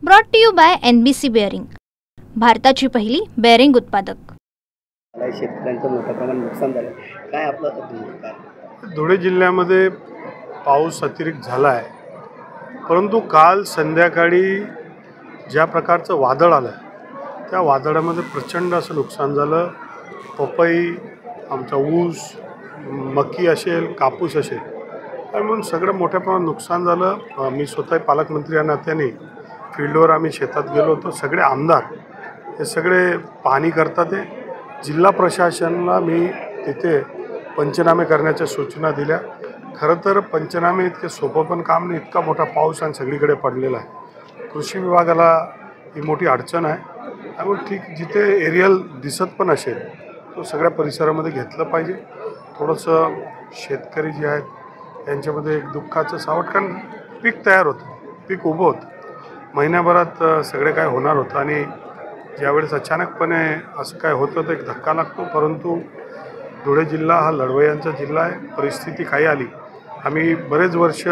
Brought to you by NBC bearing, भारताची पहिली bearing उत्पादक। शेतकऱ्यांचं मोठ्या प्रमाणात नुकसान झालं, काय आपलं काय? धुळे जिल्ह्यामध्ये पाऊस अतिरिक्त झाला आहे, परंतु काल संध्याकाळी ज्या प्रकारचं वादळ आलं त्या वादळामध्ये प्रचंड असं नुकसान झालं। पपई, आमचा ऊस, मकी असेल, कापूस असेल, आणि म्हणून सगळं मोठ्या प्रमाणात नुकसान झालं। मी स्वतः पालकमंत्री या नात्याने फील्डवर आम्ही शेतात गेलो होतो। सगळे आमदार हे सगळे पाहणी करतात आहे। जिल्हा प्रशासनाला मी तिथे पंचनामे करण्याच्या सूचना दिल्या। खरं तर पंचनामे इतके सोपं पण काम नाही, इतका मोठा पाऊस आणि सगळीकडे पडलेला आहे। कृषी विभागाला ही मोठी अडचण आहे, आणि ठीक जिथे एरियल दिसत पण असेल तो सगळ्या परिसरामध्ये घेतलं पाहिजे। थोडंसं शेतकरी जे आहेत यांच्यामध्ये एक दुःखाचं सावट, कारण पीक तयार होतं, पीक उभं होतं, महिन्याभरात सगळे काय होणार होतं, आणि ज्यावेळेस अचानकपणे असं काय होतं तर एक धक्का लागतो। परंतु धुळे जिल्हा हा लढवय्यांचा जिल्हा आहे। परिस्थिती काही आली, आम्ही बरेच वर्ष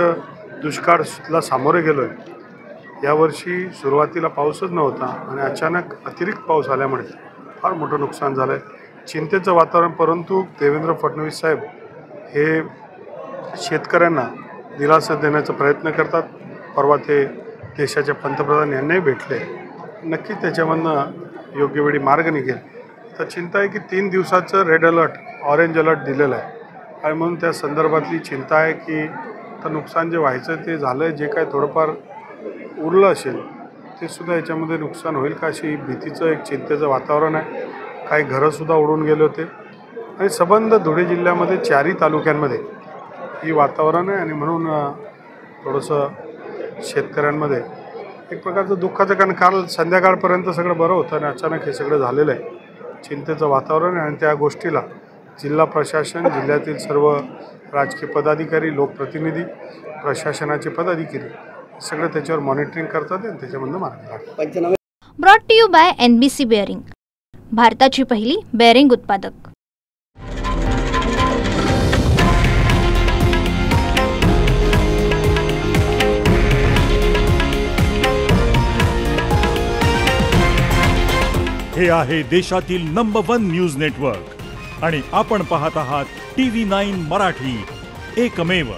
दुष्काळाला सामोरे गेलो आहे। यावर्षी सुरुवातीला पाऊसच नव्हता, आणि अचानक अतिरिक्त पाऊस आल्यामुळे फार मोठं नुकसान झालं आहे। चिंतेचं वातावरण, परंतु देवेंद्र फडणवीस साहेब हे शेतकऱ्यांना दिलासा देण्याचा प्रयत्न करतात। परवा ते देशाचे पंतप्रधान यांनाही भेटले, नक्की त्याच्यामधनं योग्य वेळी मार्ग निघेल। तर चिंता आहे की 3 दिवसाचं रेड अलर्ट, ऑरेंज अलर्ट दिलेलं आहे, आणि म्हणून त्या संदर्भातली चिंता आहे की तर नुकसान जे व्हायचं ते झालं आहे, जे काय थोडंफार उरलं असेल ते सुद्धा याच्यामध्ये नुकसान होईल का, अशी भीतीचं एक चिंतेचं वातावरण आहे। काही घरंसुद्धा उडून गेले होते, आणि संबंध धुळे जिल्ह्यामध्ये 4ही तालुक्यांमध्ये ही वातावरण आहे, आणि म्हणून थोडंसं शेतकऱ्यांमध्ये एक प्रकारचं दुःखाचं, कारण काल संध्याकाळपर्यंत सगळं बरं होतं आणि अचानक हे सगळं झालेलं आहे। चिंतेचं वातावरण आहे, आणि त्या गोष्टीला जिल्हा प्रशासन, जिल्ह्यातील सर्व राजकीय पदाधिकारी, लोकप्रतिनिधी, प्रशासनाचे पदाधिकारी सगळं त्याच्यावर मॉनिटरिंग करतात आणि त्याच्यामधनं मार्ग लागतात। Brought to you by NBC bearing, भारताची पहिली बेअरिंग उत्पादक। हे आहे देशातील नंबर 1 न्यूज नेटवर्क, आणि आपण पाहत आहात TV9 मराठी, एकमेव।